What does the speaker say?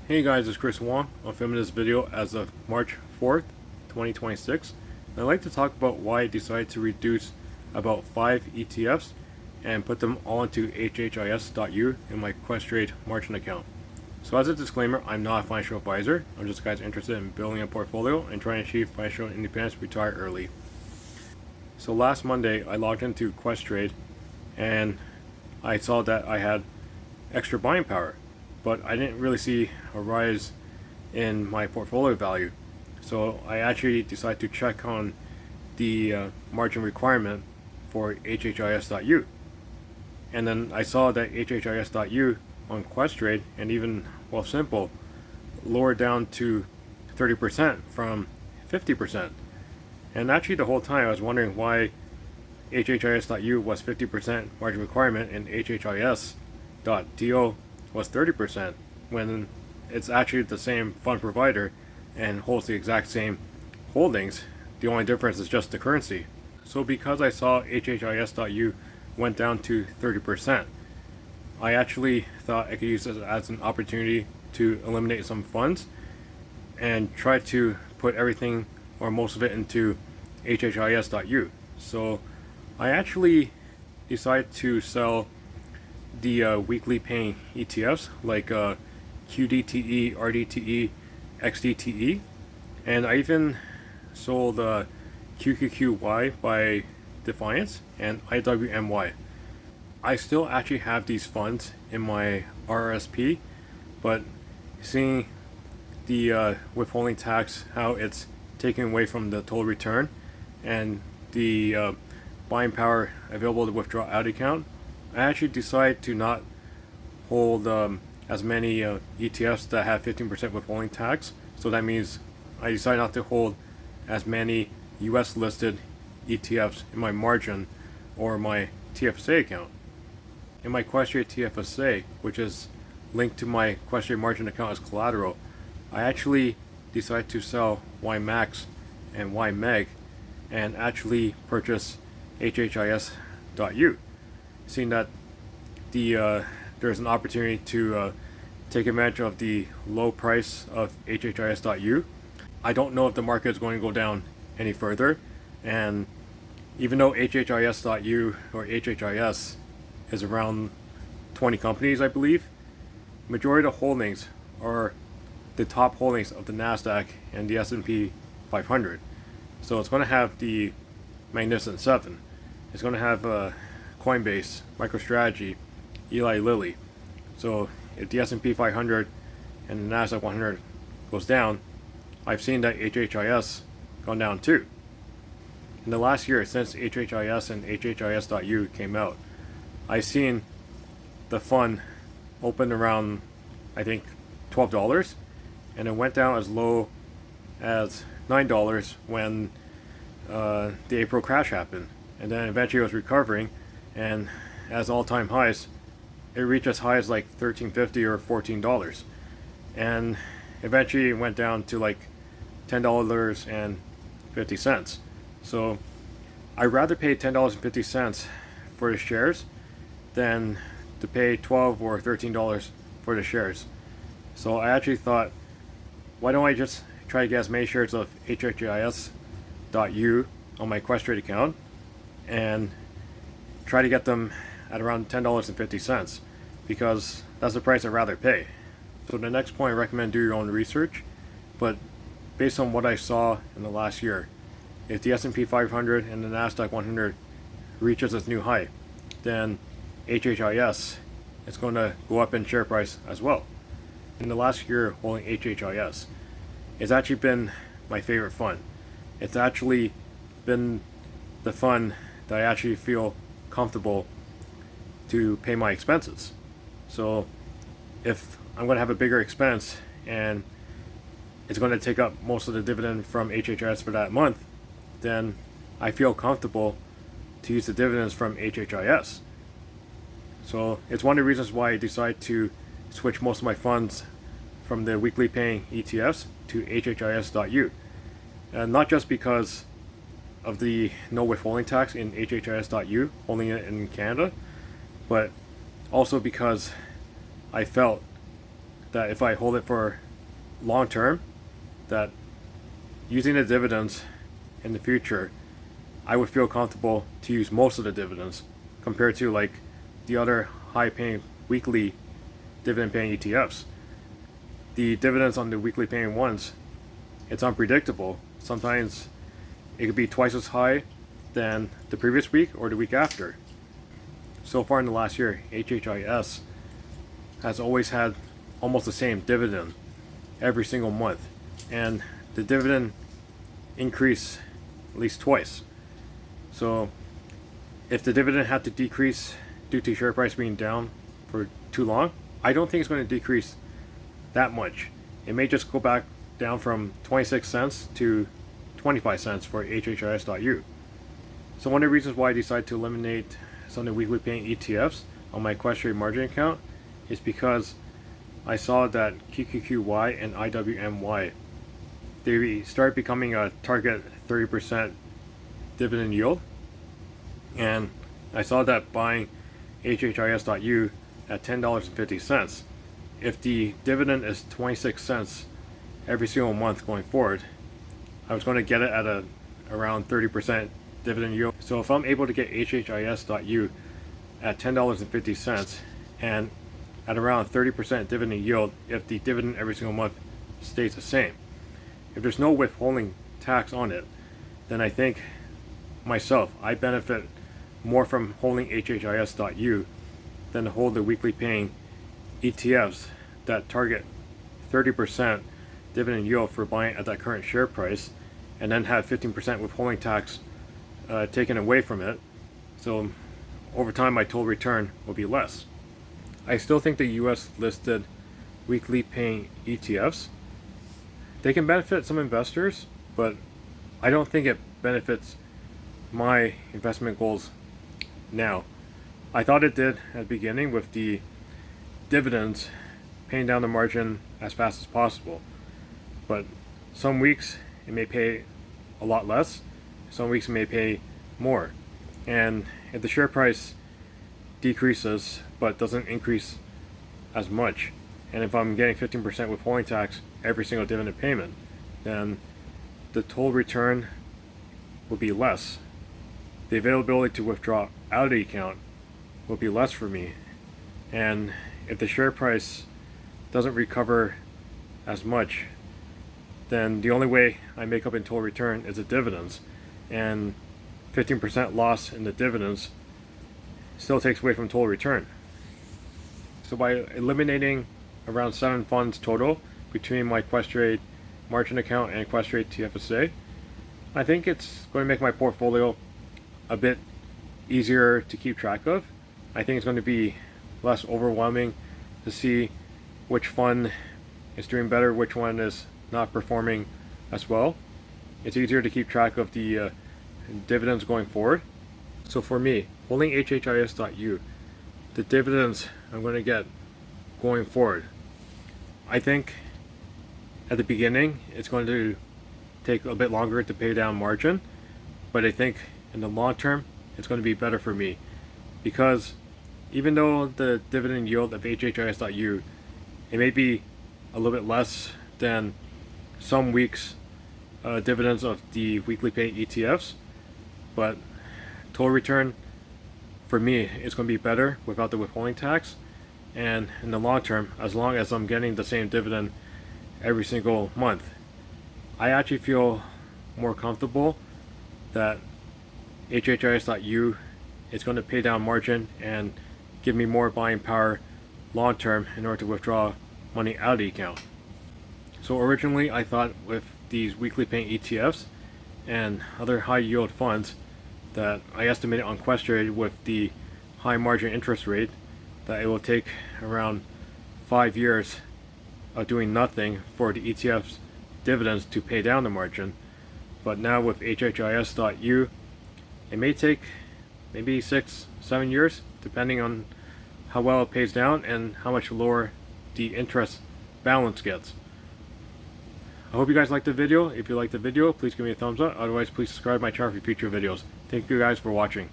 Hey guys, it's Chris Wong. I'm filming this video as of March 4th, 2026. And I'd like to talk about why I decided to reduce about 5 ETFs and put them all into HHIS.U in my Questrade margin account. So as a disclaimer, I'm not a financial advisor. I'm just a guy interested in building a portfolio and trying to achieve financial independence, retire early. So last Monday, I logged into Questrade and I saw that I had extra buying power, but I didn't really see a rise in my portfolio value. So I actually decided to check on the margin requirement for HHIS.U. And then I saw that HHIS.U on Questrade and even Wealthsimple lowered down to 30% from 50%. And actually the whole time I was wondering why HHIS.U was 50% margin requirement and HHIS.DO was 30% when it's actually the same fund provider and holds the exact same holdings. The only difference is just the currency. So because I saw HHIS.U went down to 30%, I actually thought I could use this as an opportunity to eliminate some funds and try to put everything or most of it into HHIS.U. So I actually decided to sell the weekly paying ETFs like QDTE, RDTE, XDTE, and I even sold QQQY by Defiance and IWMY. I still actually have these funds in my RRSP, but seeing the withholding tax, how it's taken away from the total return, and the buying power available to withdraw out account, I actually decided to not hold as many ETFs that have 15% withholding tax. So that means I decided not to hold as many US listed ETFs in my margin or my TFSA account. In my Questrade TFSA, which is linked to my Questrade margin account as collateral, I actually decided to sell YMAX and YMEG and actually purchase HHIS.U. Seeing that there's an opportunity to take advantage of the low price of HHIS.U. I don't know if the market is going to go down any further, and even though HHIS.U or HHIS is around 20 companies, I believe, majority of the holdings are the top holdings of the NASDAQ and the S&P 500. So it's going to have the Magnificent Seven. It's going to have Coinbase, MicroStrategy, Eli Lilly. So if the S&P 500 and the NASDAQ 100 goes down, I've seen that HHIS gone down too. In the last year, since HHIS and HHIS.U came out, I've seen the fund open around, I think, $12, and it went down as low as $9 when the April crash happened. And then eventually it was recovering, and as all-time highs, it reached as high as like $13.50 or $14, and eventually it went down to like $10.50. So I'd rather pay $10.50 for the shares than to pay $12 or $13 for the shares. So I actually thought, why don't I just try to get as many shares of HHIS.U on my Questrade account and try to get them at around $10.50, because that's the price I'd rather pay. So the next point, I recommend do your own research, but based on what I saw in the last year, if the S&P 500 and the NASDAQ 100 reaches its new high, then HHIS is going to go up in share price as well. In the last year holding HHIS, it's actually been my favorite fund. It's actually been the fund that I actually feel comfortable to pay my expenses. So if I'm going to have a bigger expense and it's going to take up most of the dividend from HHIS for that month, then I feel comfortable to use the dividends from HHIS. So it's one of the reasons why I decided to switch most of my funds from the weekly paying ETFs to HHIS.U. And not just because of the no withholding tax in HHIS.U, holding it in Canada, but also because I felt that if I hold it for long term, that using the dividends in the future, I would feel comfortable to use most of the dividends compared to like the other high paying weekly dividend paying ETFs. The dividends on the weekly paying ones, it's unpredictable. Sometimes it could be twice as high than the previous week or the week after. So far in the last year, HHIS has always had almost the same dividend every single month, and the dividend increase at least twice. So if the dividend had to decrease due to share price being down for too long, I don't think it's going to decrease that much. It may just go back down from 26 cents to 25 cents for HHIS.U. So one of the reasons why I decided to eliminate some of the weekly paying ETFs on my Equestrian margin account is because I saw that QQQY and IWMY, they start becoming a target 30% dividend yield, and I saw that buying HHIS.U at $10.50, if the dividend is 26 cents every single month going forward, I was going to get it at around 30% dividend yield. So if I'm able to get HHIS.U at $10.50 and at around 30% dividend yield, if the dividend every single month stays the same, if there's no withholding tax on it, then I think myself, I benefit more from holding HHIS.U than to hold the weekly paying ETFs that target 30% dividend yield for buying at that current share price, and then have 15% withholding tax taken away from it. So over time my total return will be less. I still think the US listed weekly paying ETFs, they can benefit some investors, but I don't think it benefits my investment goals now. I thought it did at the beginning with the dividends paying down the margin as fast as possible, but some weeks it may pay a lot less, some weeks it may pay more, and if the share price decreases but doesn't increase as much, and if I'm getting 15% withholding tax every single dividend payment, then the total return will be less. The availability to withdraw out of the account will be less for me, and if the share price doesn't recover as much, then the only way I make up in total return is the dividends, and 15% loss in the dividends still takes away from total return. So by eliminating around 7 funds total between my Equestrian margin account and Equestrian TFSA, I think it's going to make my portfolio a bit easier to keep track of. I think it's going to be less overwhelming to see which fund is doing better, which one is not performing as well. It's easier to keep track of the dividends going forward. So for me, holding HHIS.U, the dividends I'm going to get going forward, I think at the beginning it's going to take a bit longer to pay down margin, but I think in the long term it's going to be better for me, because even though the dividend yield of HHIS.U, it may be a little bit less than some weeks dividends of the weekly paying ETFs, but total return for me is going to be better without the withholding tax. And in the long term, as long as I'm getting the same dividend every single month, I actually feel more comfortable that HHIS.U is going to pay down margin and give me more buying power long term in order to withdraw money out of the account. So originally I thought with these weekly paying ETFs and other high yield funds that I estimated on Questrade with the high margin interest rate that it will take around 5 years of doing nothing for the ETF's dividends to pay down the margin. But now with HHIS.U, it may take maybe 6-7 years depending on how well it pays down and how much lower the interest balance gets. I hope you guys liked the video. If you liked the video, please give me a thumbs up. Otherwise, please subscribe to my channel for future videos. Thank you guys for watching.